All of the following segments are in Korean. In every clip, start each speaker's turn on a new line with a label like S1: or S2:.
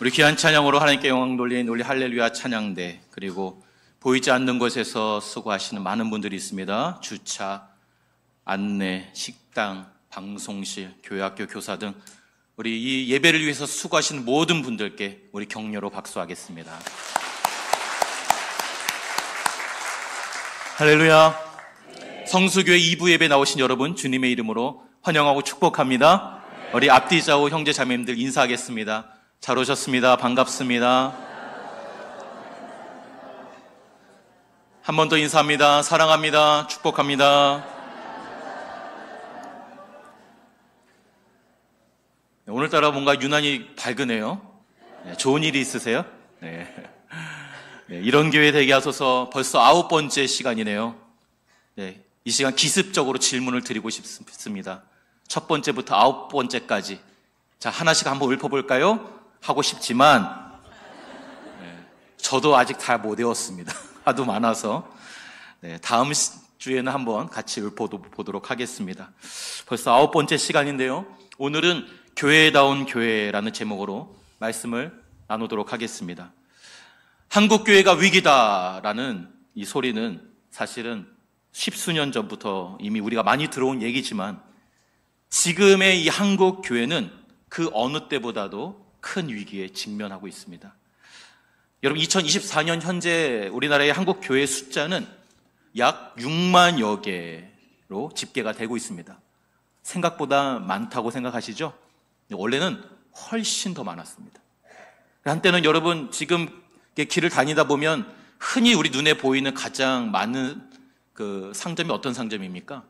S1: 우리 귀한 찬양으로 하나님께 영광 돌린 우리 할렐루야 찬양대, 그리고 보이지 않는 곳에서 수고하시는 많은 분들이 있습니다. 주차, 안내, 식당, 방송실, 교회학교 교사 등 우리 이 예배를 위해서 수고하시는 모든 분들께 우리 격려로 박수하겠습니다. 할렐루야. 성수교회 2부 예배 나오신 여러분 주님의 이름으로 환영하고 축복합니다. 우리 앞뒤 좌우 형제 자매님들 인사하겠습니다. 잘 오셨습니다. 반갑습니다. 한 번 더 인사합니다. 사랑합니다. 축복합니다. 오늘따라 뭔가 유난히 밝으네요. 좋은 일이 있으세요? 네. 이런 교회 되게 하소서. 벌써 9번째 시간이네요. 네, 이 시간 기습적으로 질문을 드리고 싶습니다. 첫 번째부터 9번째까지. 자, 하나씩 한번 읊어볼까요? 하고 싶지만 저도 아직 다 못 외웠습니다. 하도 많아서. 다음 주에는 한번 같이 읊어보도록 하겠습니다. 벌써 9번째 시간인데요, 오늘은 교회다운 교회라는 제목으로 말씀을 나누도록 하겠습니다. 한국교회가 위기다라는 이 소리는 사실은 십수년 전부터 이미 우리가 많이 들어온 얘기지만, 지금의 이 한국교회는 그 어느 때보다도 큰 위기에 직면하고 있습니다. 여러분, 2024년 현재 우리나라의 한국교회 숫자는 약 6만여 개로 집계가 되고 있습니다. 생각보다 많다고 생각하시죠? 원래는 훨씬 더 많았습니다. 한때는 여러분, 지금 길을 다니다 보면 흔히 우리 눈에 보이는 가장 많은 그 상점이 어떤 상점입니까?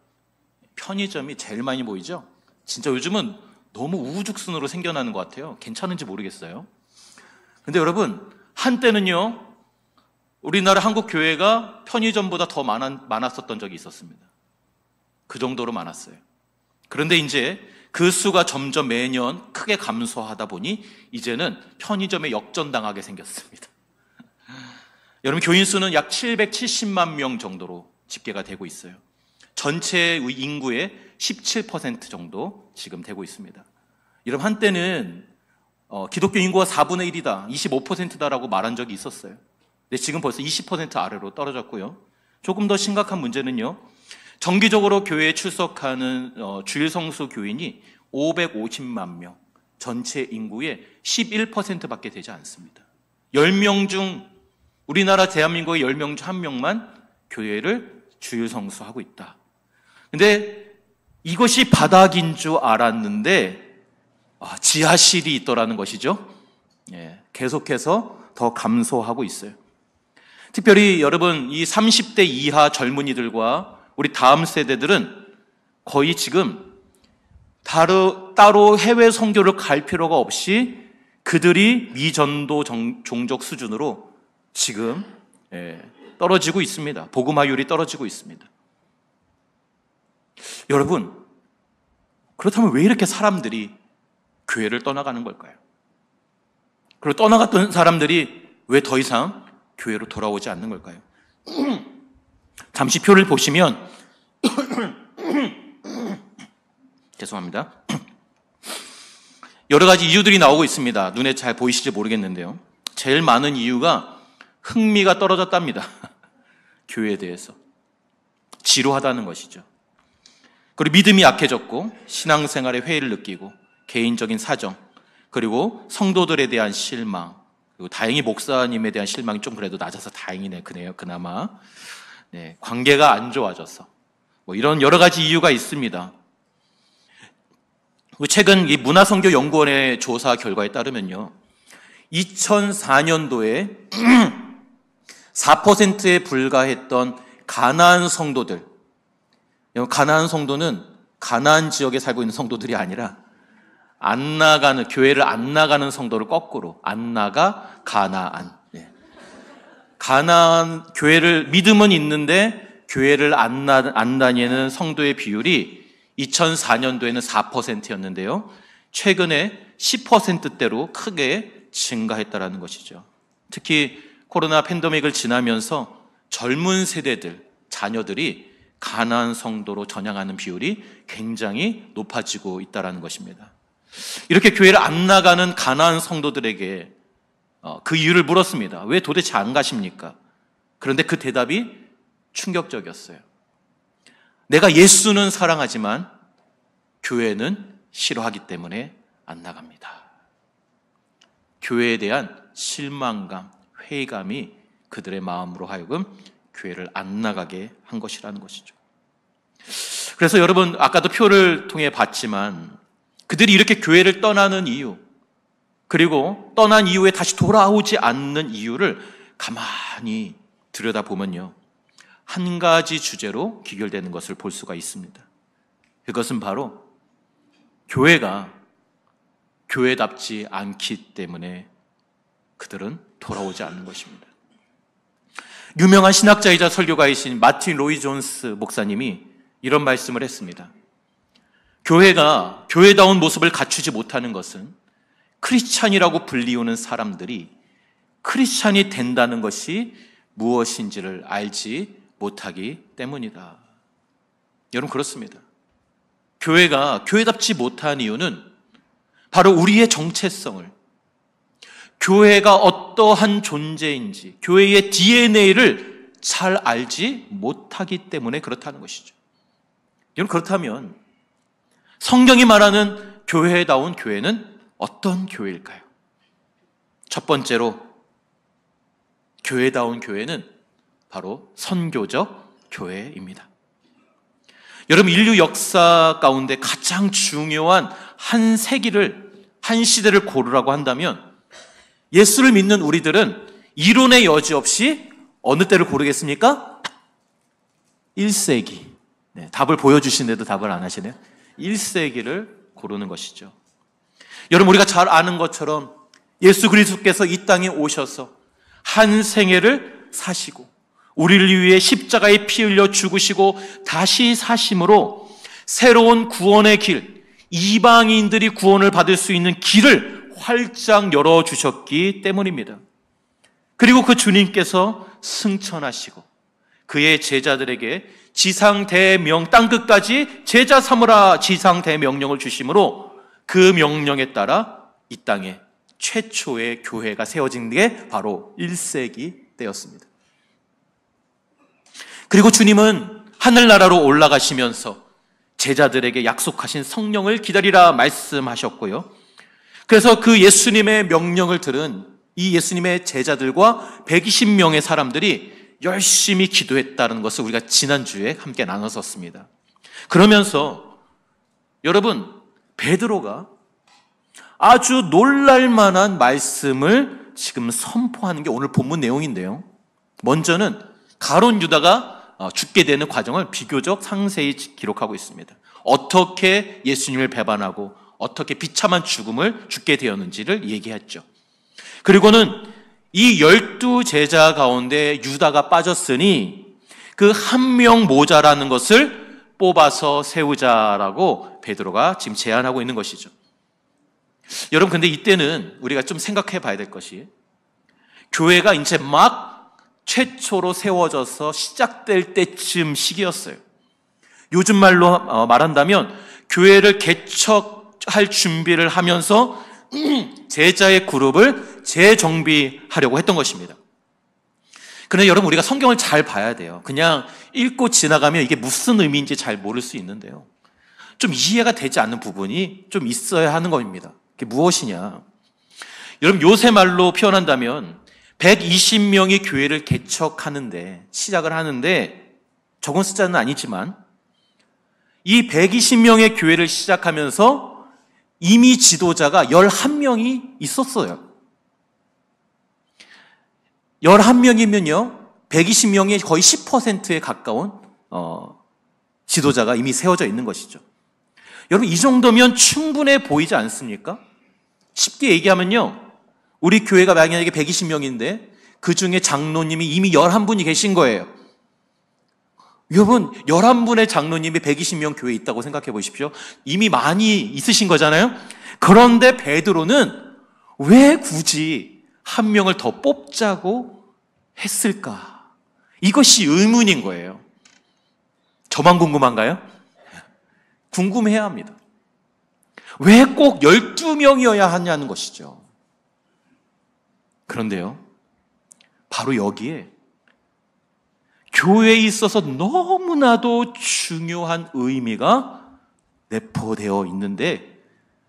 S1: 편의점이 제일 많이 보이죠? 진짜 요즘은 너무 우후죽순으로 생겨나는 것 같아요. 괜찮은지 모르겠어요. 근데 여러분, 한때는요, 우리나라 한국교회가 편의점보다 더 많았었던 적이 있었습니다. 그 정도로 많았어요. 그런데 이제 그 수가 점점 매년 크게 감소하다 보니 이제는 편의점에 역전당하게 생겼습니다. 여러분, 교인 수는 약 770만 명 정도로 집계가 되고 있어요. 전체 인구의 17% 정도 지금 되고 있습니다. 여러분, 한때는 기독교 인구가 4분의 1이다, 25%다라고 말한 적이 있었어요. 근데 지금 벌써 20% 아래로 떨어졌고요. 조금 더 심각한 문제는요, 정기적으로 교회에 출석하는 주일 성수 교인이 550만 명, 전체 인구의 11%밖에 되지 않습니다. 10명 중, 우리나라 대한민국의 10명 중 1명만 교회를 주일 성수하고 있다. 근데 이것이 바닥인 줄 알았는데 지하실이 있더라는 것이죠. 계속해서 더 감소하고 있어요. 특별히 여러분, 이 30대 이하 젊은이들과 우리 다음 세대들은 거의 지금 따로 해외 선교를 갈 필요가 없이 그들이 미전도 종족 수준으로 지금 떨어지고 있습니다. 복음화율이 떨어지고 있습니다. 여러분, 그렇다면 왜 이렇게 사람들이 교회를 떠나가는 걸까요? 그리고 떠나갔던 사람들이 왜 더 이상 교회로 돌아오지 않는 걸까요? 잠시 표를 보시면 죄송합니다. 여러 가지 이유들이 나오고 있습니다. 눈에 잘 보이실지 모르겠는데요, 제일 많은 이유가 흥미가 떨어졌답니다. 교회에 대해서 지루하다는 것이죠. 그리고 믿음이 약해졌고, 신앙생활에 회의를 느끼고, 개인적인 사정, 그리고 성도들에 대한 실망, 그리고 다행히 목사님에 대한 실망이 좀 그래도 낮아서 다행이네, 그나마. 관계가 안 좋아져서, 이런 여러 가지 이유가 있습니다. 최근 이 문화선교연구원의 조사 결과에 따르면요, 2004년도에 4%에 불과했던 가나안 성도들, 가나안 성도는 가나안 지역에 살고 있는 성도들이 아니라 교회를 안 나가는 성도를 거꾸로, 안 나가 가나안. 가나안 교회를, 믿음은 있는데 교회를 안 다니는 성도의 비율이 2004년도에는 4%였는데요 최근에 10%대로 크게 증가했다는 것이죠. 특히 코로나 팬데믹을 지나면서 젊은 세대들, 자녀들이 가나안 성도로 전향하는 비율이 굉장히 높아지고 있다는 것입니다. 이렇게 교회를 안 나가는 가나안 성도들에게 그 이유를 물었습니다. 왜 도대체 안 가십니까? 그런데 그 대답이 충격적이었어요. 내가 예수는 사랑하지만 교회는 싫어하기 때문에 안 나갑니다. 교회에 대한 실망감, 회의감이 그들의 마음으로 하여금 교회를 안 나가게 한 것이라는 것이죠. 그래서 여러분, 아까도 표를 통해 봤지만 그들이 이렇게 교회를 떠나는 이유, 그리고 떠난 이후에 다시 돌아오지 않는 이유를 가만히 들여다보면요, 한 가지 주제로 귀결되는 것을 볼 수가 있습니다. 그것은 바로 교회가 교회답지 않기 때문에 그들은 돌아오지 않는 것입니다. 유명한 신학자이자 설교가이신 마틴 로이 존스 목사님이 이런 말씀을 했습니다. 교회가 교회다운 모습을 갖추지 못하는 것은 크리스찬이라고 불리우는 사람들이 크리스찬이 된다는 것이 무엇인지를 알지 못하기 때문이다. 여러분, 그렇습니다. 교회가 교회답지 못한 이유는 바로 우리의 정체성을, 교회가 어떠한 존재인지, 교회의 DNA를 잘 알지 못하기 때문에 그렇다는 것이죠. 여러분, 그렇다면 성경이 말하는 교회다운 교회는 어떤 교회일까요? 첫 번째로, 교회다운 교회는 바로 선교적 교회입니다. 여러분, 인류 역사 가운데 가장 중요한 한 세기를, 한 시대를 고르라고 한다면 예수를 믿는 우리들은 이론의 여지 없이 어느 때를 고르겠습니까? 1세기. 네, 답을 보여주시는데도 답을 안 하시네요. 1세기를 고르는 것이죠. 여러분, 우리가 잘 아는 것처럼 예수 그리스도께서 이 땅에 오셔서 한 생애를 사시고 우리를 위해 십자가에 피 흘려 죽으시고 다시 사심으로 새로운 구원의 길, 이방인들이 구원을 받을 수 있는 길을 활짝 열어주셨기 때문입니다. 그리고 그 주님께서 승천하시고 그의 제자들에게 지상대명, 땅끝까지 제자 삼으라 지상대명령을 주심으로 그 명령에 따라 이 땅에 최초의 교회가 세워진 게 바로 1세기 때였습니다. 그리고 주님은 하늘나라로 올라가시면서 제자들에게 약속하신 성령을 기다리라 말씀하셨고요. 그래서 그 예수님의 명령을 들은 이 예수님의 제자들과 120명의 사람들이 열심히 기도했다는 것을 우리가 지난주에 함께 나눴었습니다. 그러면서 여러분, 베드로가 아주 놀랄만한 말씀을 지금 선포하는 게 오늘 본문 내용인데요. 먼저는 가룟 유다가 죽게 되는 과정을 비교적 상세히 기록하고 있습니다. 어떻게 예수님을 배반하고 어떻게 비참한 죽음을 죽게 되었는지를 얘기했죠. 그리고는 이 12제자 가운데 유다가 빠졌으니 그 한 명 모자라는 것을 뽑아서 세우자라고 베드로가 지금 제안하고 있는 것이죠. 여러분, 근데 이때는 우리가 좀 생각해 봐야 될 것이, 교회가 이제 막 최초로 세워져서 시작될 때쯤 시기였어요. 요즘 말로 말한다면 교회를 개척할 준비를 하면서 제자의 그룹을 재정비하려고 했던 것입니다. 그런데 여러분, 우리가 성경을 잘 봐야 돼요. 그냥 읽고 지나가면 이게 무슨 의미인지 잘 모를 수 있는데요, 좀 이해가 되지 않는 부분이 좀 있어야 하는 겁니다. 그게 무엇이냐? 여러분, 요새 말로 표현한다면 120명이 교회를 개척하는데, 시작을 하는데, 적은 숫자는 아니지만 이 120명의 교회를 시작하면서 이미 지도자가 11명이 있었어요. 11명이면요 120명의 거의 10%에 가까운 지도자가 이미 세워져 있는 것이죠. 여러분, 이 정도면 충분해 보이지 않습니까? 쉽게 얘기하면요, 우리 교회가 만약에 120명인데 그 중에 장로님이 이미 11분이 계신 거예요. 여러분, 11분의 장로님이 120명 교회에 있다고 생각해 보십시오. 이미 많이 있으신 거잖아요. 그런데 베드로는 왜 굳이 한 명을 더 뽑자고 했을까? 이것이 의문인 거예요. 저만 궁금한가요? 궁금해야 합니다. 왜 꼭 12명이어야 하냐는 것이죠. 그런데요, 바로 여기에 교회에 있어서 너무나도 중요한 의미가 내포되어 있는데,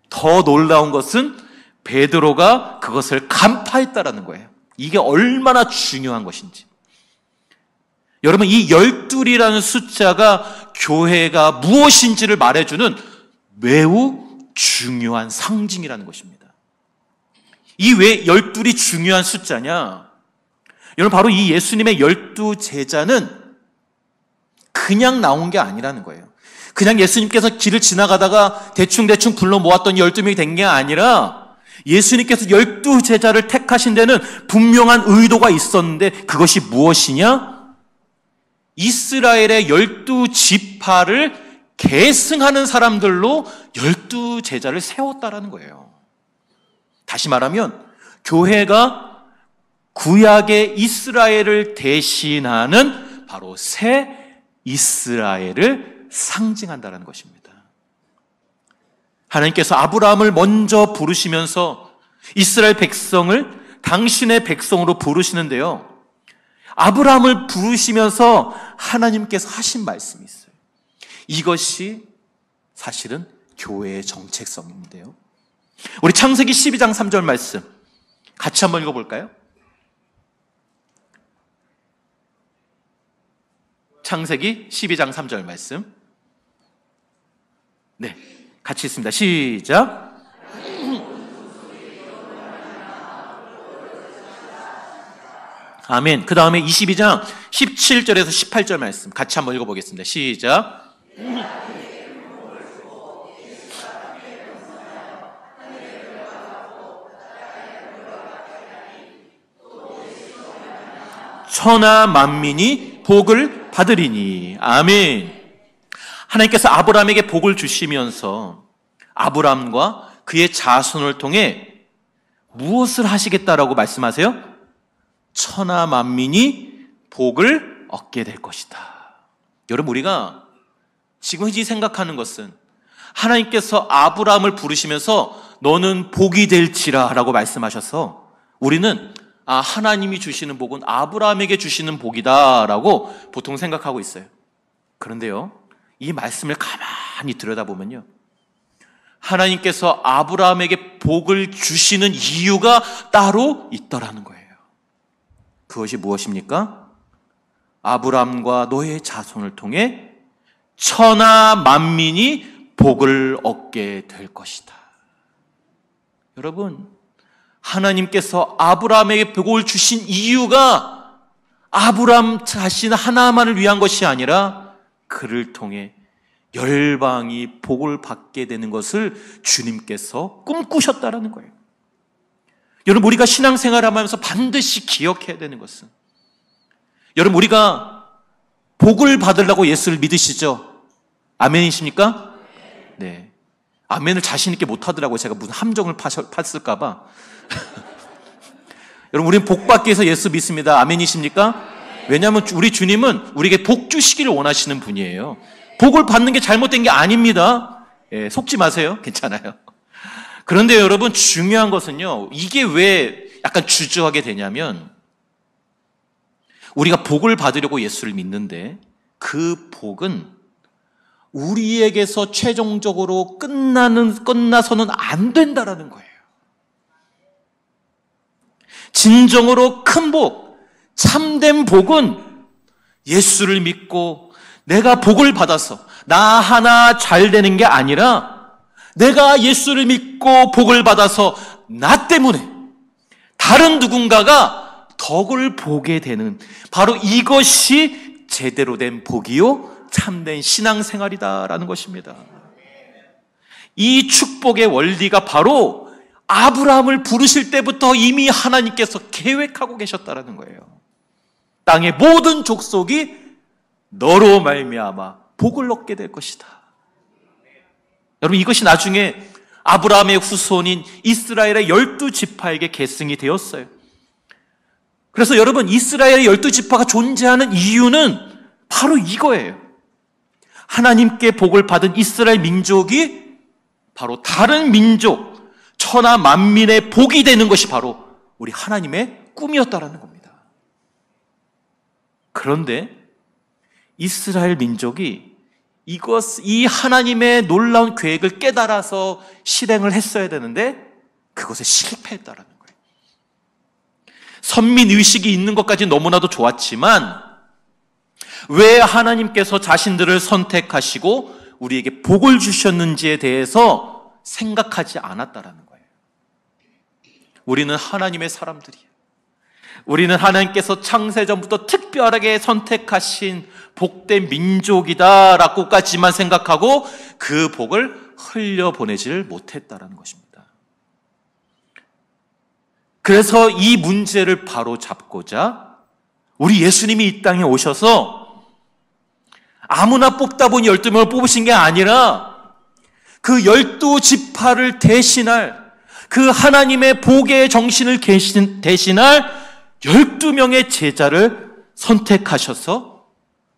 S1: 더 놀라운 것은 베드로가 그것을 간파했다라는 거예요. 이게 얼마나 중요한 것인지. 여러분, 이 12이라는 숫자가 교회가 무엇인지를 말해주는 매우 중요한 상징이라는 것입니다. 이 왜 12이 중요한 숫자냐? 여러분, 바로 이 예수님의 12 제자는 그냥 나온 게 아니라는 거예요. 그냥 예수님께서 길을 지나가다가 대충 불러 모았던 12명이 된 게 아니라, 예수님께서 12 제자를 택하신 데는 분명한 의도가 있었는데, 그것이 무엇이냐? 이스라엘의 12 지파를 계승하는 사람들로 12 제자를 세웠다라는 거예요. 다시 말하면 교회가 구약의 이스라엘을 대신하는 바로 새 이스라엘을 상징한다는 것입니다. 하나님께서 아브라함을 먼저 부르시면서 이스라엘 백성을 당신의 백성으로 부르시는데요, 아브라함을 부르시면서 하나님께서 하신 말씀이 있어요. 이것이 사실은 교회의 정체성인데요, 우리 창세기 12장 3절 말씀 같이 한번 읽어볼까요? 창세기 12장 3절 말씀. 네, 같이 읽습니다. 시작. 아멘. 그 다음에 22장 17절에서 18절 말씀 같이 한번 읽어보겠습니다. 시작. 천하 만민이 복을 받으리니. 아멘. 하나님께서 아브라함에게 복을 주시면서 아브라함과 그의 자손을 통해 무엇을 하시겠다라고 말씀하세요? 천하 만민이 복을 얻게 될 것이다. 여러분, 우리가 지금 흔히 생각하는 것은 하나님께서 아브라함을 부르시면서 너는 복이 될지라 라고 말씀하셔서 우리는 하나님이 주시는 복은 아브라함에게 주시는 복이다 라고 보통 생각하고 있어요. 그런데요, 이 말씀을 가만히 들여다보면요, 하나님께서 아브라함에게 복을 주시는 이유가 따로 있더라는 거예요. 그것이 무엇입니까? 아브라함과 너의 자손을 통해 천하 만민이 복을 얻게 될 것이다. 여러분, 하나님께서 아브라함에게 복을 주신 이유가 아브라함 자신 하나만을 위한 것이 아니라 그를 통해 열방이 복을 받게 되는 것을 주님께서 꿈꾸셨다라는 거예요. 여러분, 우리가 신앙생활을 하면서 반드시 기억해야 되는 것은, 여러분, 우리가 복을 받으려고 예수를 믿으시죠? 아멘이십니까? 네. 아멘을 자신 있게 못하더라고요. 제가 무슨 함정을 팠을까봐. 여러분, 우리는 복 받기 위해서 예수 믿습니다. 아멘이십니까? 왜냐하면 우리 주님은 우리에게 복 주시기를 원하시는 분이에요. 복을 받는 게 잘못된 게 아닙니다. 예, 속지 마세요. 괜찮아요. 그런데 여러분, 중요한 것은요, 이게 왜 약간 주저하게 되냐면, 우리가 복을 받으려고 예수를 믿는데 그 복은 우리에게서 최종적으로 끝나서는 안 된다라는 거예요. 진정으로 큰 복, 참된 복은 예수를 믿고 내가 복을 받아서 나 하나 잘 되는 게 아니라 내가 예수를 믿고 복을 받아서 나 때문에 다른 누군가가 덕을 보게 되는, 바로 이것이 제대로 된 복이요 참된 신앙생활이다라는 것입니다. 이 축복의 원리가 바로 아브라함을 부르실 때부터 이미 하나님께서 계획하고 계셨다라는 거예요. 땅의 모든 족속이 너로 말미암아 복을 얻게 될 것이다. 여러분, 이것이 나중에 아브라함의 후손인 이스라엘의 12지파에게 계승이 되었어요. 그래서 여러분, 이스라엘의 12지파가 존재하는 이유는 바로 이거예요. 하나님께 복을 받은 이스라엘 민족이 바로 다른 민족, 천하 만민의 복이 되는 것이 바로 우리 하나님의 꿈이었다라는 겁니다. 그런데 이스라엘 민족이 이 하나님의 놀라운 계획을 깨달아서 실행을 했어야 되는데 그것에 실패했다라는 거예요. 선민의식이 있는 것까지 너무나도 좋았지만 왜 하나님께서 자신들을 선택하시고 우리에게 복을 주셨는지에 대해서 생각하지 않았다라는 거예요. 우리는 하나님의 사람들이에요. 우리는 하나님께서 창세전부터 특별하게 선택하신 복된 민족이다라고까지만 생각하고 그 복을 흘려보내지를 못했다라는 것입니다. 그래서 이 문제를 바로 잡고자 우리 예수님이 이 땅에 오셔서 아무나 뽑다 보니 12명을 뽑으신 게 아니라 그 12지파를 대신할 그 하나님의 복의 정신을 대신할 12명의 제자를 선택하셔서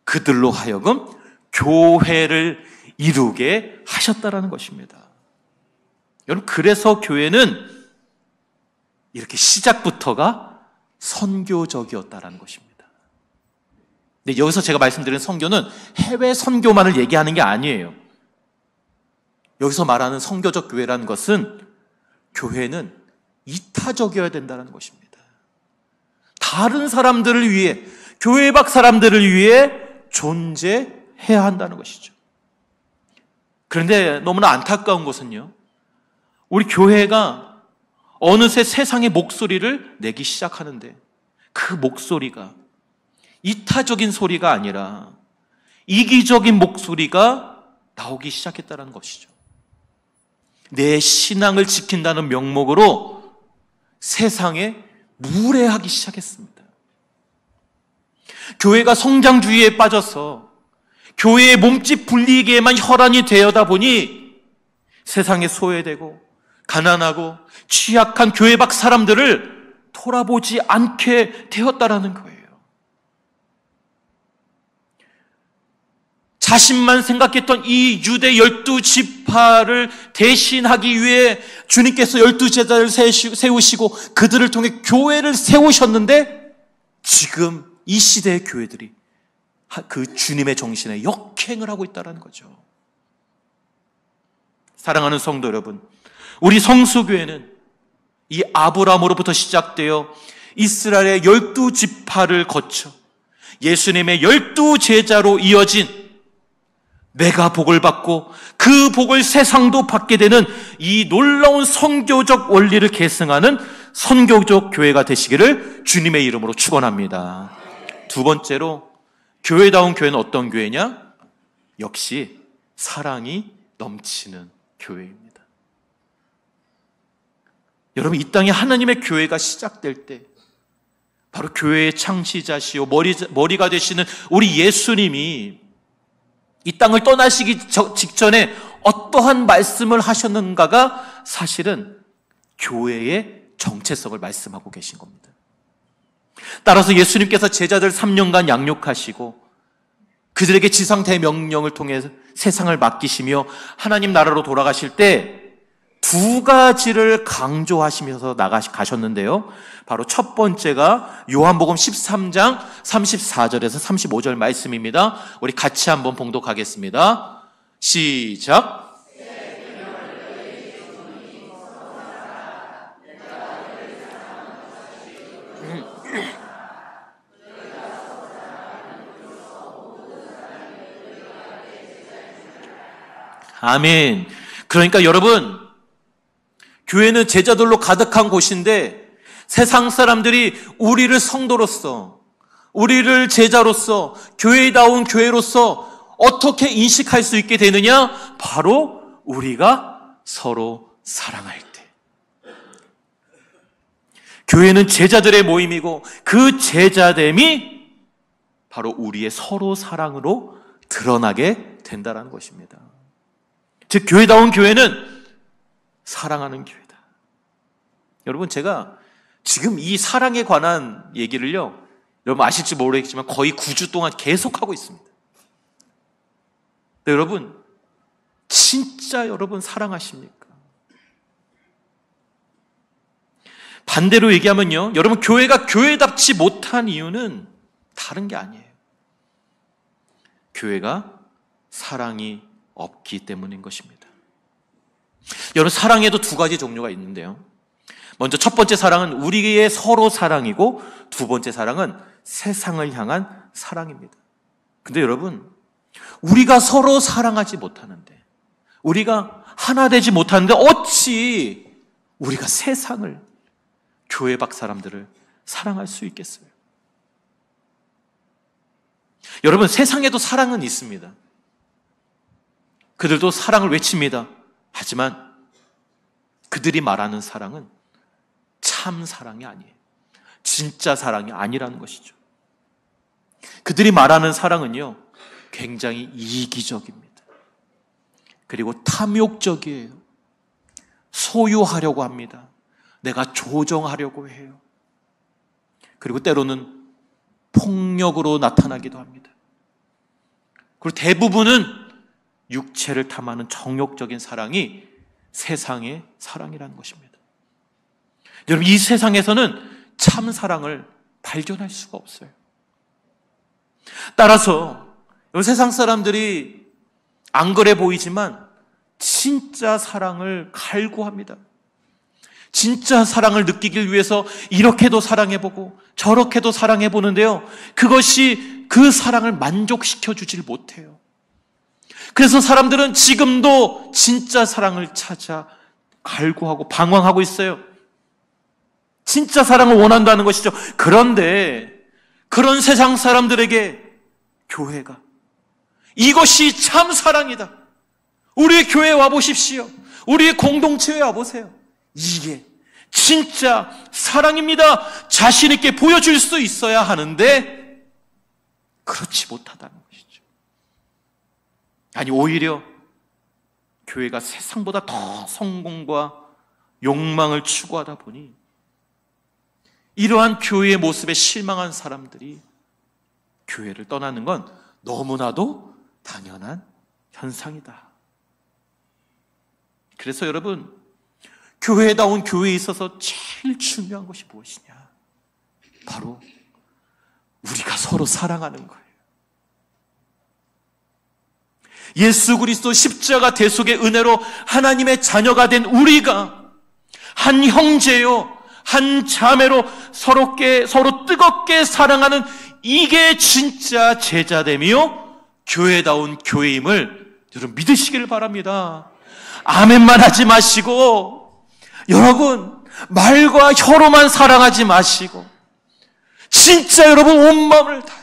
S1: 그들로 하여금 교회를 이루게 하셨다라는 것입니다. 여러분, 그래서 교회는 이렇게 시작부터가 선교적이었다라는 것입니다. 근데 여기서 제가 말씀드린 선교는 해외 선교만을 얘기하는 게 아니에요. 여기서 말하는 선교적 교회라는 것은 교회는 이타적이어야 된다는 것입니다. 다른 사람들을 위해, 교회 밖 사람들을 위해 존재해야 한다는 것이죠. 그런데 너무나 안타까운 것은요, 우리 교회가 어느새 세상의 목소리를 내기 시작하는데 그 목소리가 이타적인 소리가 아니라 이기적인 목소리가 나오기 시작했다는 것이죠. 내 신앙을 지킨다는 명목으로 세상에 무례하기 시작했습니다. 교회가 성장주의에 빠져서 교회의 몸집 불리기에만 혈안이 되어다 보니 세상에 소외되고 가난하고 취약한 교회 밖 사람들을 돌아보지 않게 되었다라는 거예요. 자신만 생각했던 이 유대 12지파를 대신하기 위해 주님께서 12제자를 세우시고 그들을 통해 교회를 세우셨는데 지금 이 시대의 교회들이 그 주님의 정신에 역행을 하고 있다는 거죠. 사랑하는 성도 여러분, 우리 성수교회는 이 아브라함으로부터 시작되어 이스라엘의 12지파를 거쳐 예수님의 12제자로 이어진 내가 복을 받고 그 복을 세상도 받게 되는 이 놀라운 선교적 원리를 계승하는 선교적 교회가 되시기를 주님의 이름으로 축원합니다. 두 번째로, 교회다운 교회는 어떤 교회냐? 역시 사랑이 넘치는 교회입니다. 여러분, 이 땅에 하나님의 교회가 시작될 때 바로 교회의 창시자시요 머리가 되시는 우리 예수님이 이 땅을 떠나시기 직전에 어떠한 말씀을 하셨는가가 사실은 교회의 정체성을 말씀하고 계신 겁니다. 따라서 예수님께서 제자들 3년간 양육하시고 그들에게 지상 대명령을 통해 세상을 맡기시며 하나님 나라로 돌아가실 때 두 가지를 강조하시면서 가셨는데요. 바로 첫 번째가 요한복음 13장 34절에서 35절 말씀입니다. 우리 같이 한번 봉독하겠습니다. 시작. 아멘. 그러니까 여러분, 교회는 제자들로 가득한 곳인데 세상 사람들이 우리를 성도로서, 우리를 제자로서, 교회다운 교회로서 어떻게 인식할 수 있게 되느냐? 바로 우리가 서로 사랑할 때. 교회는 제자들의 모임이고 그 제자됨이 바로 우리의 서로 사랑으로 드러나게 된다는 것입니다. 즉, 교회다운 교회는 사랑하는 교회다. 여러분, 제가 지금 이 사랑에 관한 얘기를요, 여러분 아실지 모르겠지만 거의 9주 동안 계속하고 있습니다. 여러분, 진짜 여러분 사랑하십니까? 반대로 얘기하면요, 여러분, 교회가 교회답지 못한 이유는 다른 게 아니에요. 교회가 사랑이 없기 때문인 것입니다. 여러분, 사랑에도 두 가지 종류가 있는데요, 먼저 첫 번째 사랑은 우리의 서로 사랑이고, 두 번째 사랑은 세상을 향한 사랑입니다. 근데 여러분, 우리가 서로 사랑하지 못하는데, 우리가 하나 되지 못하는데 어찌 우리가 세상을, 교회 밖 사람들을 사랑할 수 있겠어요? 여러분, 세상에도 사랑은 있습니다. 그들도 사랑을 외칩니다. 하지만 그들이 말하는 사랑은 참 사랑이 아니에요. 진짜 사랑이 아니라는 것이죠. 그들이 말하는 사랑은요, 굉장히 이기적입니다. 그리고 탐욕적이에요. 소유하려고 합니다. 내가 조정하려고 해요. 그리고 때로는 폭력으로 나타나기도 합니다. 그리고 대부분은 육체를 탐하는 정욕적인 사랑이 세상의 사랑이라는 것입니다. 여러분, 이 세상에서는 참 사랑을 발견할 수가 없어요. 따라서 세상 사람들이 안 그래 보이지만 진짜 사랑을 갈구합니다. 진짜 사랑을 느끼기 위해서 이렇게도 사랑해보고 저렇게도 사랑해보는데요, 그것이 그 사랑을 만족시켜 주질 못해요. 그래서 사람들은 지금도 진짜 사랑을 찾아 갈구하고 방황하고 있어요. 진짜 사랑을 원한다는 것이죠. 그런데 그런 세상 사람들에게 교회가 이것이 참 사랑이다, 우리 교회에 와보십시오, 우리 공동체에 와보세요, 이게 진짜 사랑입니다, 자신 있게 보여줄 수 있어야 하는데 그렇지 못하다는 것이죠. 아니, 오히려 교회가 세상보다 더 성공과 욕망을 추구하다 보니 이러한 교회의 모습에 실망한 사람들이 교회를 떠나는 건 너무나도 당연한 현상이다. 그래서 여러분, 교회다운 교회에 있어서 제일 중요한 것이 무엇이냐? 바로 우리가 서로 사랑하는 거예요. 예수 그리스도 십자가 대속의 은혜로 하나님의 자녀가 된 우리가 한 형제요, 한 자매로 서로 뜨겁게 사랑하는, 이게 진짜 제자됨이요 교회다운 교회임을 여러분 믿으시기를 바랍니다. 아멘만 하지 마시고, 여러분, 말과 혀로만 사랑하지 마시고, 진짜 여러분 온 마음을 다해,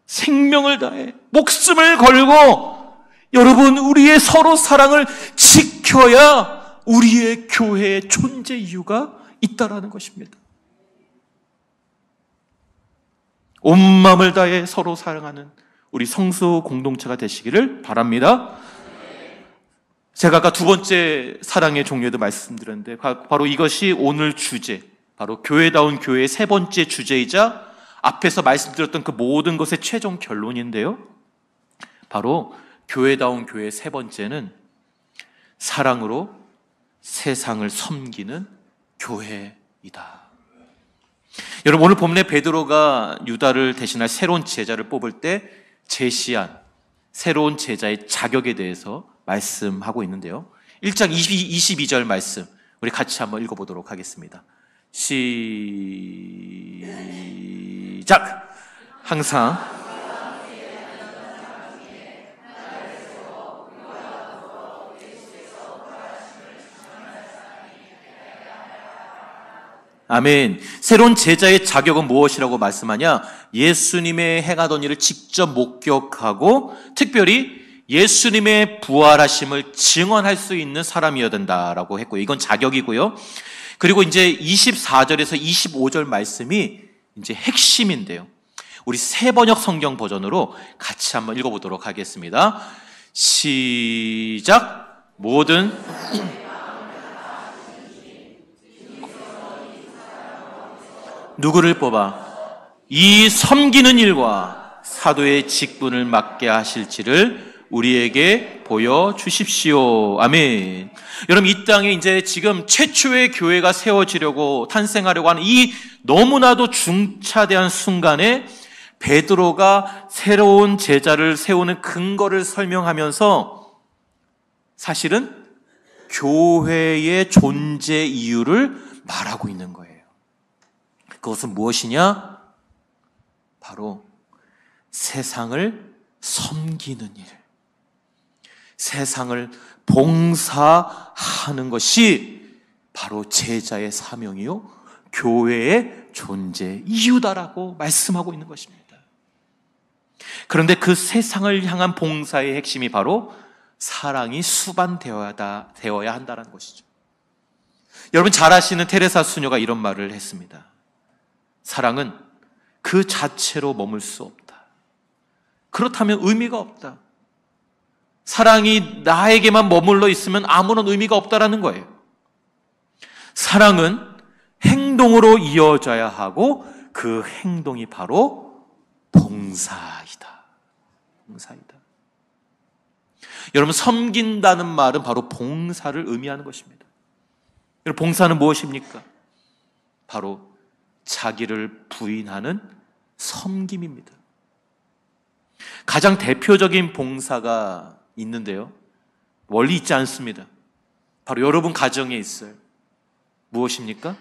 S1: 생명을 다해, 목숨을 걸고 여러분 우리의 서로 사랑을 지켜야 우리의 교회의 존재 이유가 있다라는 것입니다. 온 마음을 다해 서로 사랑하는 우리 성수 공동체가 되시기를 바랍니다. 제가 아까 두 번째 사랑의 종류도 말씀드렸는데, 바로 이것이 오늘 주제, 바로 교회다운 교회의 세 번째 주제이자 앞에서 말씀드렸던 그 모든 것의 최종 결론인데요, 바로 교회다운 교회의 세 번째는 사랑으로 세상을 섬기는 교회이다. 여러분, 오늘 본문에 베드로가 유다를 대신할 새로운 제자를 뽑을 때 제시한 새로운 제자의 자격에 대해서 말씀하고 있는데요, 1장 22절 말씀 우리 같이 한번 읽어보도록 하겠습니다. 시작! 항상 아멘. 새로운 제자의 자격은 무엇이라고 말씀하냐? 예수님의 행하던 일을 직접 목격하고 특별히 예수님의 부활하심을 증언할 수 있는 사람이어야 된다라고 했고요. 이건 자격이고요. 그리고 이제 24절에서 25절 말씀이 이제 핵심인데요, 우리 새번역 성경 버전으로 같이 한번 읽어보도록 하겠습니다. 시작! 모든 누구를 뽑아 이 섬기는 일과 사도의 직분을 맡게 하실지를 우리에게 보여주십시오. 아멘. 여러분, 이 땅에 이제 지금 최초의 교회가 세워지려고 탄생하려고 하는 이 너무나도 중차대한 순간에 베드로가 새로운 제자를 세우는 근거를 설명하면서 사실은 교회의 존재 이유를 말하고 있는 거예요. 그것은 무엇이냐? 바로 세상을 섬기는 일, 세상을 봉사하는 것이 바로 제자의 사명이요 교회의 존재 이유다라고 말씀하고 있는 것입니다. 그런데 그 세상을 향한 봉사의 핵심이 바로 사랑이 수반되어야 한다는 것이죠. 여러분 잘 아시는 테레사 수녀가 이런 말을 했습니다. 사랑은 그 자체로 머물 수 없다. 그렇다면 의미가 없다. 사랑이 나에게만 머물러 있으면 아무런 의미가 없다라는 거예요. 사랑은 행동으로 이어져야 하고 그 행동이 바로 봉사이다. 봉사이다. 여러분, 섬긴다는 말은 바로 봉사를 의미하는 것입니다. 여러분, 봉사는 무엇입니까? 바로 자기를 부인하는 섬김입니다. 가장 대표적인 봉사가 있는데요, 멀리 있지 않습니다. 바로 여러분 가정에 있어요. 무엇입니까?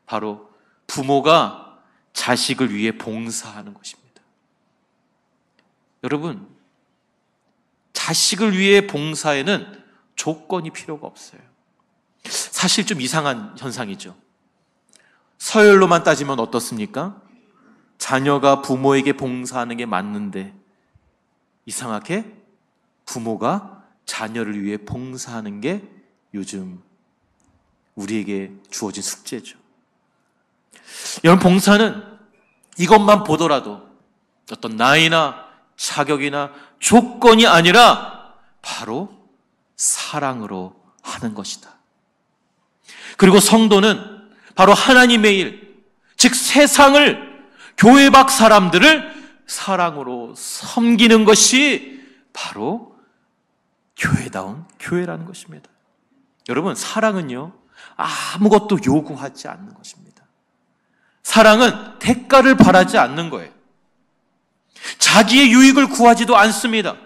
S1: 바로 부모가 자식을 위해 봉사하는 것입니다. 여러분, 자식을 위해 봉사에는 조건이 필요가 없어요. 사실 좀 이상한 현상이죠. 서열로만 따지면 어떻습니까? 자녀가 부모에게 봉사하는 게 맞는데 이상하게 부모가 자녀를 위해 봉사하는 게 요즘 우리에게 주어진 숙제죠. 여러분, 봉사는 이것만 보더라도 어떤 나이나 자격이나 조건이 아니라 바로 사랑으로 하는 것이다. 그리고 성도는 바로 하나님의 일, 즉 세상을, 교회 밖 사람들을 사랑으로 섬기는 것이 바로 교회다운 교회라는 것입니다. 여러분, 사랑은요, 아무것도 요구하지 않는 것입니다. 사랑은 대가를 바라지 않는 거예요. 자기의 유익을 구하지도 않습니다.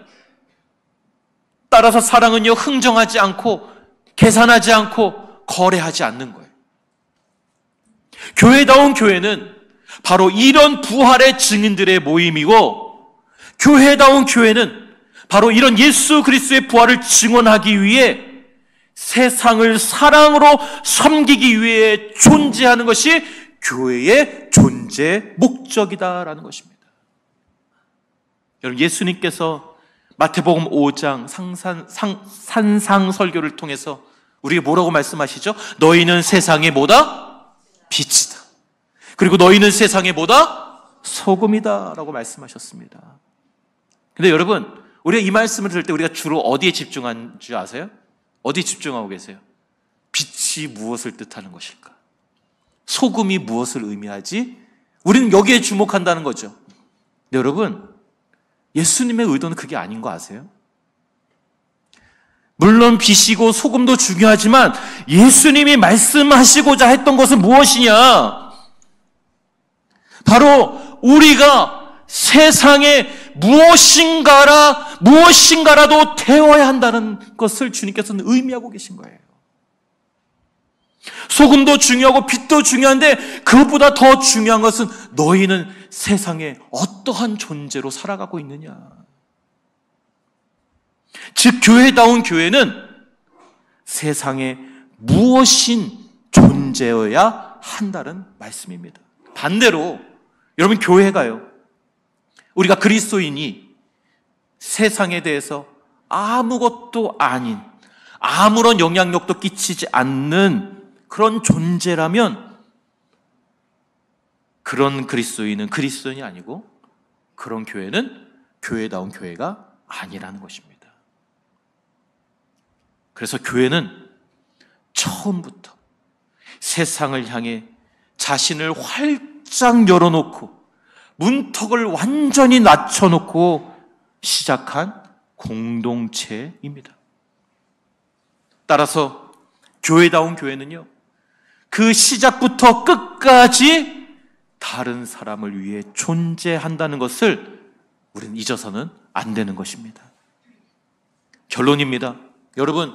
S1: 따라서 사랑은요, 흥정하지 않고 계산하지 않고 거래하지 않는 거예요. 교회다운 교회는 바로 이런 부활의 증인들의 모임이고, 교회다운 교회는 바로 이런 예수 그리스도의 부활을 증언하기 위해 세상을 사랑으로 섬기기 위해 존재하는 것이 교회의 존재 목적이다라는 것입니다. 여러분, 예수님께서 마태복음 5장 산상설교를 통해서 우리에게 뭐라고 말씀하시죠? 너희는 세상의 뭐다? 빛이다. 그리고 너희는 세상의 뭐다? 소금이다 라고 말씀하셨습니다. 근데 여러분, 우리가 이 말씀을 들을 때 우리가 주로 어디에 집중한 줄 아세요? 어디에 집중하고 계세요? 빛이 무엇을 뜻하는 것일까? 소금이 무엇을 의미하지? 우리는 여기에 주목한다는 거죠. 근데 여러분, 예수님의 의도는 그게 아닌 거 아세요? 물론 빛이고 소금도 중요하지만 예수님이 말씀하시고자 했던 것은 무엇이냐? 바로 우리가 세상에 무엇인가라도 되어야 한다는 것을 주님께서는 의미하고 계신 거예요. 소금도 중요하고 빛도 중요한데 그것보다 더 중요한 것은 너희는 세상에 어떠한 존재로 살아가고 있느냐. 즉, 교회다운 교회는 세상에 무엇인 존재여야 한다는 말씀입니다. 반대로 여러분, 교회가요, 우리가 그리스도인이 세상에 대해서 아무것도 아닌, 아무런 영향력도 끼치지 않는 그런 존재라면 그런 그리스도인은 그리스도인이 아니고 그런 교회는 교회다운 교회가 아니라는 것입니다. 그래서 교회는 처음부터 세상을 향해 자신을 활짝 열어놓고 문턱을 완전히 낮춰놓고 시작한 공동체입니다. 따라서 교회다운 교회는요, 그 시작부터 끝까지 다른 사람을 위해 존재한다는 것을 우리는 잊어서는 안 되는 것입니다. 결론입니다. 여러분,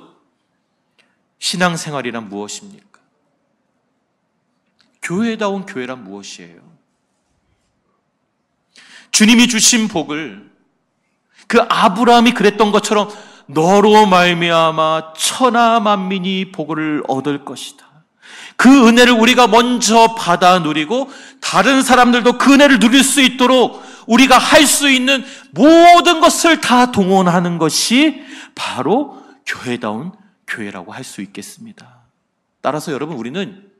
S1: 신앙생활이란 무엇입니까? 교회다운 교회란 무엇이에요? 주님이 주신 복을 그 아브라함이 그랬던 것처럼 너로 말미암아 천하 만민이 복을 얻을 것이다. 그 은혜를 우리가 먼저 받아 누리고 다른 사람들도 그 은혜를 누릴 수 있도록 우리가 할 수 있는 모든 것을 다 동원하는 것이 바로 교회다운 교회라고 할 수 있겠습니다. 따라서 여러분, 우리는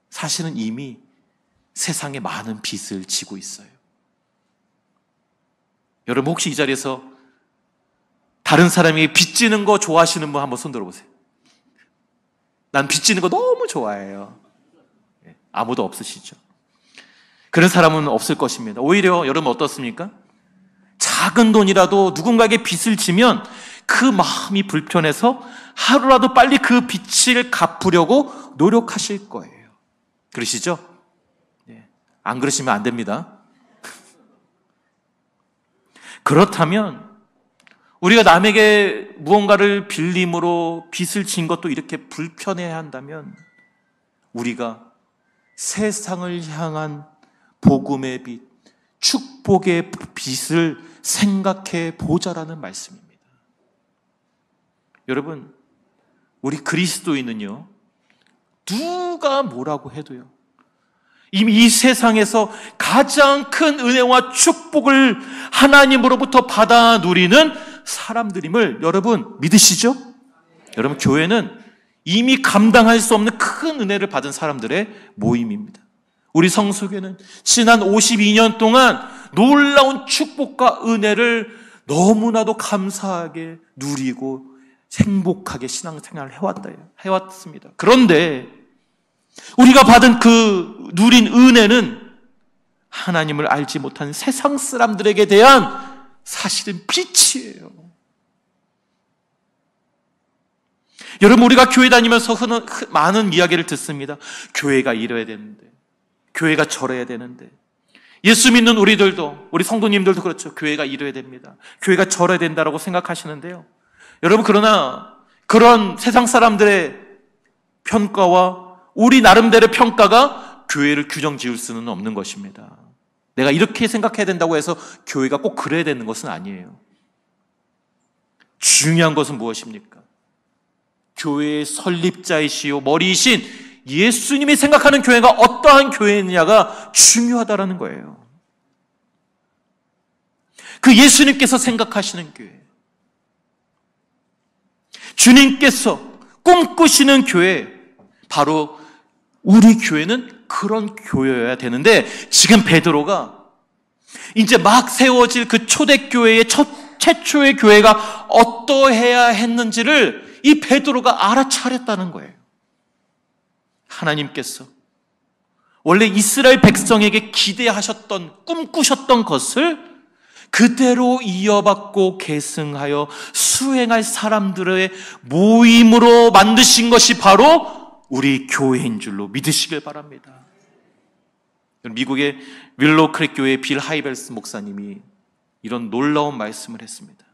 S1: 사실은 이미 세상에 많은 빚을 지고 있어요. 여러분, 혹시 이 자리에서 다른 사람에게 빚지는 거 좋아하시는 분 한번 손 들어보세요. 난 빚지는 거 너무 좋아해요. 아무도 없으시죠? 그런 사람은 없을 것입니다. 오히려 여러분 어떻습니까? 작은 돈이라도 누군가에게 빚을 지면 그 마음이 불편해서 하루라도 빨리 그 빚을 갚으려고 노력하실 거예요. 그러시죠? 안 그러시면 안 됩니다. 그렇다면 우리가 남에게 무언가를 빌림으로 빚을 진 것도 이렇게 불편해야 한다면 우리가 세상을 향한 복음의 빚, 축복의 빚을 생각해 보자라는 말씀입니다. 여러분, 우리 그리스도인은요, 누가 뭐라고 해도요, 이미 이 세상에서 가장 큰 은혜와 축복을 하나님으로부터 받아 누리는 사람들임을 여러분 믿으시죠? 여러분, 교회는 이미 감당할 수 없는 큰 은혜를 받은 사람들의 모임입니다. 우리 성수교는 지난 52년 동안 놀라운 축복과 은혜를 너무나도 감사하게 누리고 행복하게 신앙생활을 해왔습니다. 그런데 우리가 받은 그 누린 은혜는 하나님을 알지 못한 세상 사람들에게 대한 사실은 빛이에요. 여러분, 우리가 교회 다니면서 많은 이야기를 듣습니다. 교회가 이래야 되는데, 교회가 저래야 되는데, 예수 믿는 우리들도, 우리 성도님들도 그렇죠. 교회가 이래야 됩니다. 교회가 저래야 된다라고 생각하시는데요. 여러분, 그러나 그런 세상 사람들의 평가와 우리 나름대로의 평가가 교회를 규정 지을 수는 없는 것입니다. 내가 이렇게 생각해야 된다고 해서 교회가 꼭 그래야 되는 것은 아니에요. 중요한 것은 무엇입니까? 교회의 설립자이시요 머리이신 예수님이 생각하는 교회가 어떠한 교회느냐가 중요하다라는 거예요. 그 예수님께서 생각하시는 교회, 주님께서 꿈꾸시는 교회, 바로 우리 교회는 그런 교회여야 되는데, 지금 베드로가 이제 막 세워질 그 초대교회의 최초의 교회가 어떠해야 했는지를 이 베드로가 알아차렸다는 거예요. 하나님께서 원래 이스라엘 백성에게 기대하셨던, 꿈꾸셨던 것을 그대로 이어받고 계승하여 수행할 사람들의 모임으로 만드신 것이 바로 우리 교회인 줄로 믿으시길 바랍니다. 미국의 윌로우 크릭 교회의 빌 하이벨스 목사님이 이런 놀라운 말씀을 했습니다.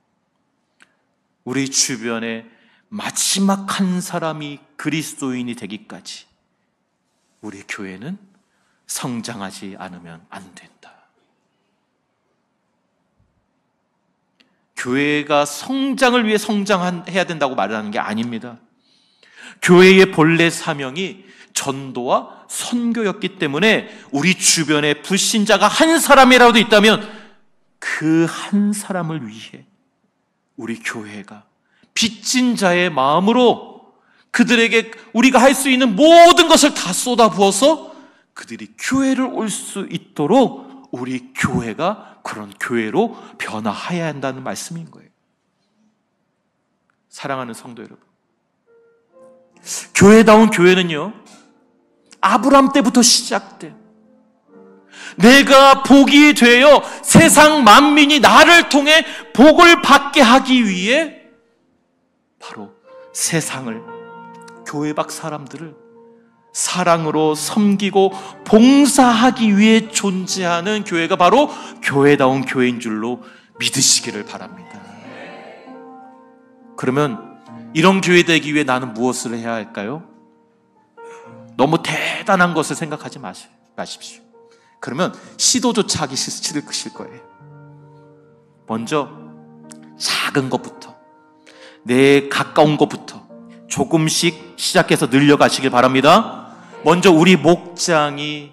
S1: 우리 주변에 마지막 한 사람이 그리스도인이 되기까지 우리 교회는 성장하지 않으면 안 된다. 교회가 성장을 위해 성장해야 된다고 말하는 게 아닙니다. 교회의 본래 사명이 전도와 선교였기 때문에 우리 주변에 불신자가 한 사람이라도 있다면 그 한 사람을 위해 우리 교회가 빚진 자의 마음으로 그들에게 우리가 할 수 있는 모든 것을 다 쏟아부어서 그들이 교회를 올 수 있도록 우리 교회가 그런 교회로 변화해야 한다는 말씀인 거예요. 사랑하는 성도 여러분, 교회다운 교회는요, 아브라함 때부터 시작된 내가 복이 되어 세상 만민이 나를 통해 복을 받게 하기 위해 바로 세상을, 교회 밖 사람들을 사랑으로 섬기고 봉사하기 위해 존재하는 교회가 바로 교회다운 교회인 줄로 믿으시기를 바랍니다. 그러면 이런 교회 되기 위해 나는 무엇을 해야 할까요? 너무 대단한 것을 생각하지 마십시오. 그러면 시도조차 하기 싫으실 거예요. 먼저 작은 것부터, 내 가까운 것부터 조금씩 시작해서 늘려가시길 바랍니다. 먼저 우리 목장이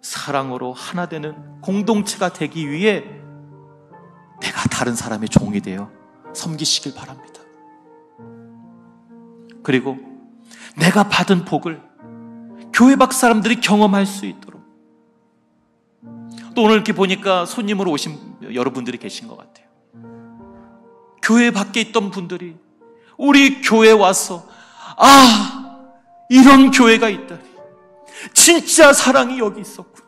S1: 사랑으로 하나 되는 공동체가 되기 위해 내가 다른 사람의 종이 되어 섬기시길 바랍니다. 그리고 내가 받은 복을 교회 밖 사람들이 경험할 수 있도록, 또 오늘 이렇게 보니까 손님으로 오신 여러분들이 계신 것 같아요. 교회 밖에 있던 분들이 우리 교회에 와서 이런 교회가 있다니, 진짜 사랑이 여기 있었구나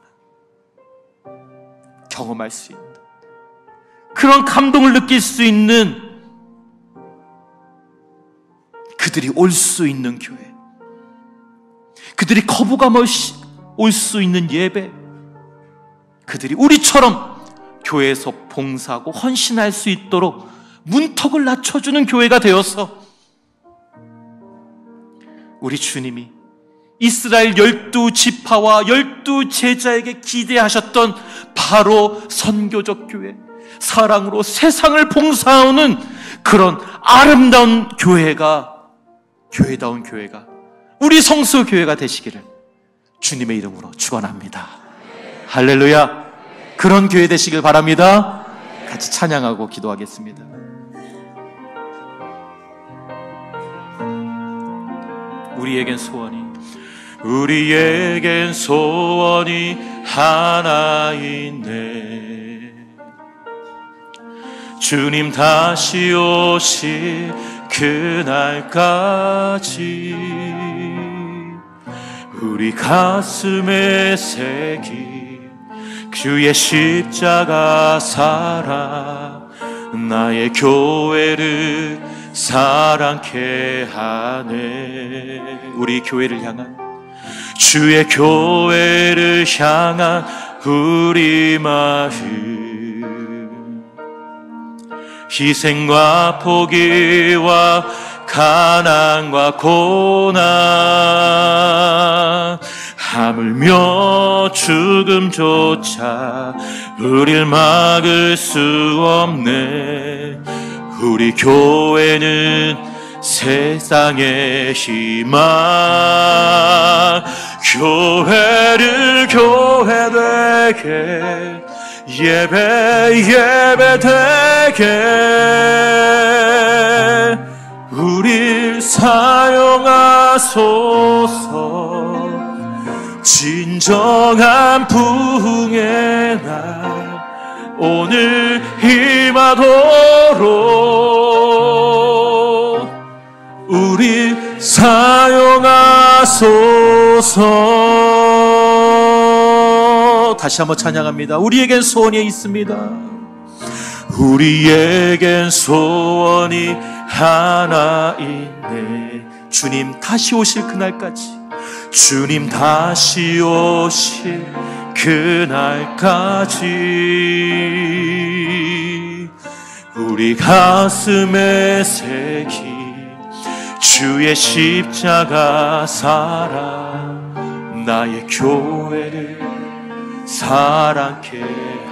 S1: 경험할 수 있는, 그런 감동을 느낄 수 있는, 그들이 올 수 있는 교회, 그들이 거부감 없이 올 수 있는 예배, 그들이 우리처럼 교회에서 봉사하고 헌신할 수 있도록 문턱을 낮춰주는 교회가 되어서 우리 주님이 이스라엘 12지파와 12제자에게 기대하셨던 바로 선교적 교회, 사랑으로 세상을 봉사하는 그런 아름다운 교회다운 교회가 우리 성수교회가 되시기를 주님의 이름으로 축원합니다. 할렐루야. 그런 교회 되시길 바랍니다. 같이 찬양하고 기도하겠습니다. 우리에겐 소원이 하나 있네. 주님 다시 오실 그날까지 우리 가슴에 새긴 주의 십자가 사랑, 나의 교회를 사랑케 하네. 우리 교회를 향한, 주의 교회를 향한 우리 마음, 희생과 포기와 가난과 고난, 하물며 죽음조차 우릴 막을 수 없네. 우리 교회는 세상의 희망, 교회를 교회되게, 예배되게 우릴 사용하소서. 진정한 부흥의 날 오늘 임하도록 우리 사용하소서. 다시 한번 찬양합니다. 우리에겐 소원이 있습니다. 우리에겐 소원이 하나 있네. 주님 다시 오실 그날까지, 주님 다시 오실 그날까지 우리 가슴에 새긴 주의 십자가 사랑, 나의 교회를 사랑케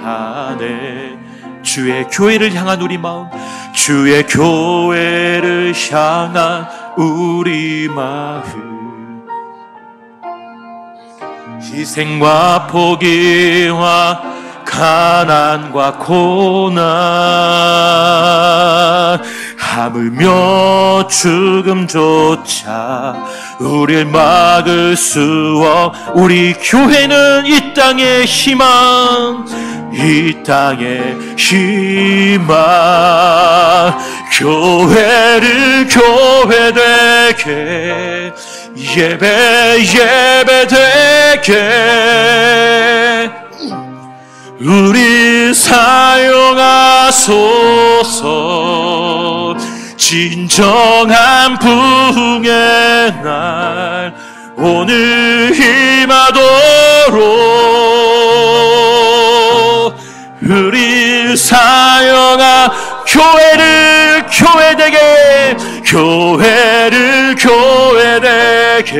S1: 하네. 주의 교회를 향한 우리 마음, 주의 교회를 향한 우리 마음, 희생과 포기와 가난과 고난, 하물며 죽음조차 우릴 막을 수 없. 우리 교회는 이 땅의 희망, 이 땅의 희망, 교회를 교회되게, 예배되게 우리 사용하소서. 진정한 부흥의 날 오늘 임하도록 우리 사용하 교회를 교회되게, 교회를 교회되게,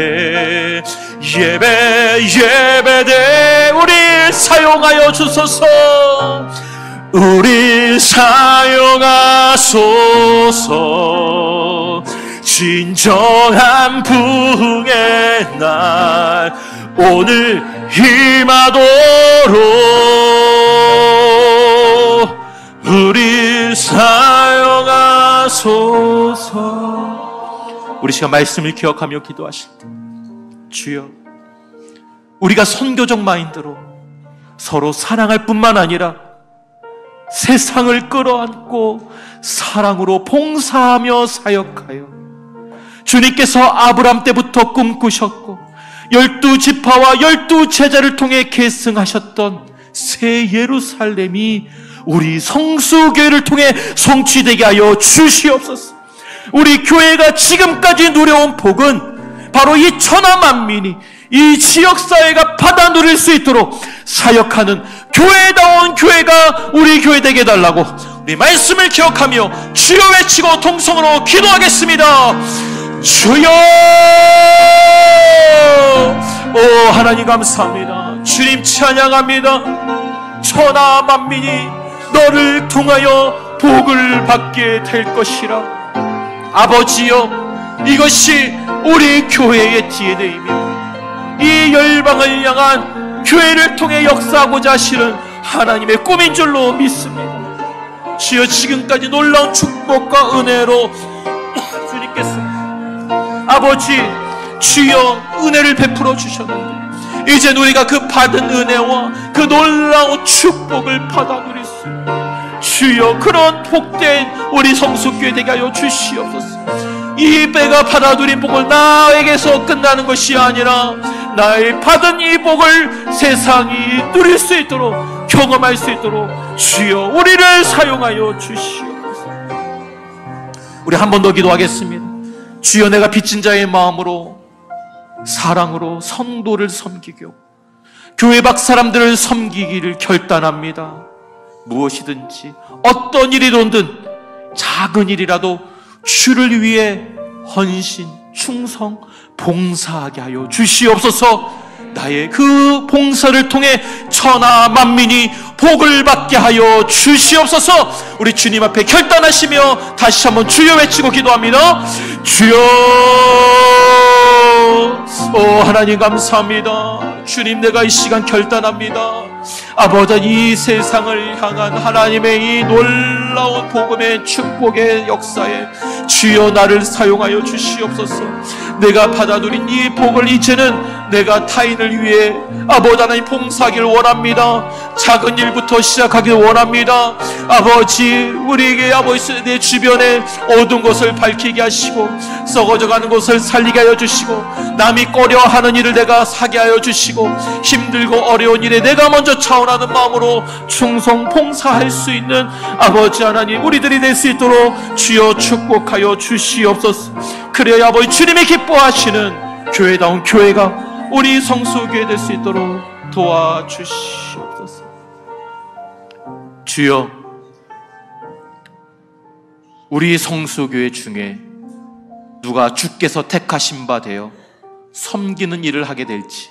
S1: 예배되 우리 사용하여 주소서. 우리 사용하소서. 진정한 부흥의 날 오늘 임하도록 우리 사용하소서. 우리 시간 말씀을 기억하며 기도하실 때, 주여, 우리가 선교적 마인드로 서로 사랑할 뿐만 아니라 세상을 끌어안고 사랑으로 봉사하며 사역하여 주님께서 아브람 때부터 꿈꾸셨고 12지파와 12제자를 통해 계승하셨던 새 예루살렘이 우리 성수교회를 통해 성취되게 하여 주시옵소서. 우리 교회가 지금까지 누려온 복은 바로 이 천하 만민이, 이 지역사회가 받아 누릴 수 있도록 사역하는 교회다운 교회가 우리 교회 되게 해달라고 우리 말씀을 기억하며 주여 외치고 동성으로 기도하겠습니다. 주여! 오 하나님 감사합니다. 주님 찬양합니다. 천하 만민이 너를 통하여 복을 받게 될 것이라. 아버지여, 이것이 우리 교회의 DNA입니다. 이 열방을 향한 교회를 통해 역사하고자 하시는 하나님의 꿈인 줄로 믿습니다. 주여, 지금까지 놀라운 축복과 은혜로 주님께서 아버지 주여 은혜를 베풀어 주셨는데, 이제 우리가 그 받은 은혜와 그 놀라운 축복을 받아 누릴 수 있는 주여 그런 복된 우리 성수교회 되게 하여 주시옵소서. 이 배가 받아 누린 복을 나에게서 끝나는 것이 아니라 나의 받은 이 복을 세상이 누릴 수 있도록, 경험할 수 있도록 주여 우리를 사용하여 주시옵소서. 우리 한 번 더 기도하겠습니다. 주여, 내가 빚진 자의 마음으로 사랑으로 성도를 섬기고 교회 밖 사람들을 섬기기를 결단합니다. 무엇이든지 어떤 일이든 작은 일이라도 주를 위해 헌신, 충성, 봉사하게 하여 주시옵소서. 나의 그 봉사를 통해 천하 만민이 복을 받게 하여 주시옵소서. 우리 주님 앞에 결단하시며 다시 한번 주여 외치고 기도합니다. 주여! 오 하나님 감사합니다. 주님, 내가 이 시간 결단합니다. 아버지, 이 세상을 향한 하나님의 이 놀라운 복음의 축복의 역사에 주여 나를 사용하여 주시옵소서. 내가 받아 누린 이 복을 이제는 내가 타인을 위해 아버지 하나님 봉사하기를 원합니다. 작은 일부터 시작하기를 원합니다. 아버지, 우리에게 아버지 내 주변에 어두운 것을 밝히게 하시고 썩어져가는 것을 살리게 하여 주시고 남이 꺼려하는 일을 내가 사게 하여 주시고 힘들고 어려운 일에 내가 먼저 차원하는 마음으로 충성 봉사할 수 있는 아버지 하나님 우리들이 될 수 있도록 주여 축복하여 주시옵소서. 그래야 아버지 주님이 기뻐하시는 교회다운 교회가 우리 성수교회 될 수 있도록 도와주시옵소서. 주여, 우리 성수교회 중에 누가 주께서 택하신 바 되어 섬기는 일을 하게 될지,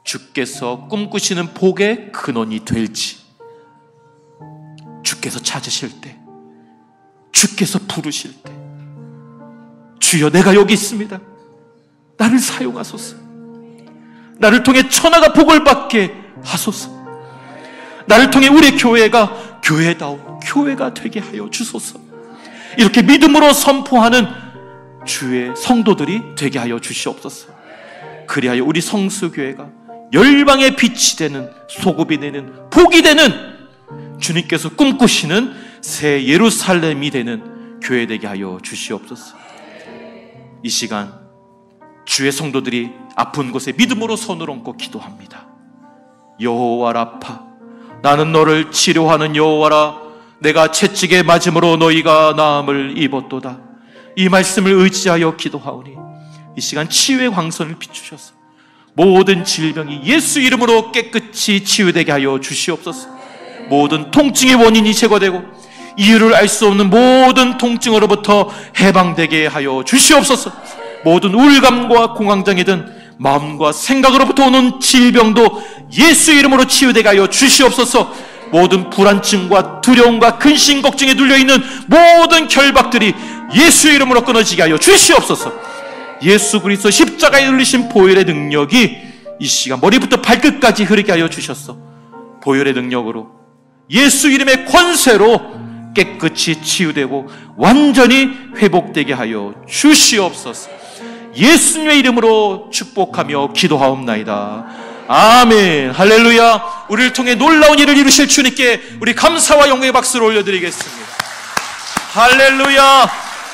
S1: 주께서 꿈꾸시는 복의 근원이 될지, 주께서 찾으실 때, 주께서 부르실 때, 주여 내가 여기 있습니다. 나를 사용하소서. 나를 통해 천하가 복을 받게 하소서. 나를 통해 우리 교회가 교회다운 교회가 되게 하여 주소서. 이렇게 믿음으로 선포하는 주의 성도들이 되게 하여 주시옵소서. 그리하여 우리 성수교회가 열방의 빛이 되는, 소금이 되는, 복이 되는, 주님께서 꿈꾸시는 새 예루살렘이 되는 교회 되게 하여 주시옵소서. 이 시간 주의 성도들이 아픈 곳에 믿음으로 손을 얹고 기도합니다. 여호와 라파, 나는 너를 치료하는 여호와라. 내가 채찍에 맞음으로 너희가 나음을 입었도다. 이 말씀을 의지하여 기도하오니 이 시간 치유의 광선을 비추셔서 모든 질병이 예수 이름으로 깨끗이 치유되게 하여 주시옵소서. 모든 통증의 원인이 제거되고 이유를 알 수 없는 모든 통증으로부터 해방되게 하여 주시옵소서. 모든 우울감과 공황장애든 마음과 생각으로부터 오는 질병도 예수 이름으로 치유되게 하여 주시옵소서. 모든 불안증과 두려움과 근심 걱정에 눌려있는 모든 결박들이 예수 이름으로 끊어지게 하여 주시옵소서. 예수 그리스도 십자가에 흘리신 보혈의 능력이 이 시간 머리부터 발끝까지 흐르게 하여 주셨어. 보혈의 능력으로 예수 이름의 권세로 깨끗이 치유되고 완전히 회복되게 하여 주시옵소서. 예수님의 이름으로 축복하며 기도하옵나이다. 아멘. 할렐루야. 우리를 통해 놀라운 일을 이루실 주님께 우리 감사와 영광의 박수를 올려드리겠습니다. 할렐루야.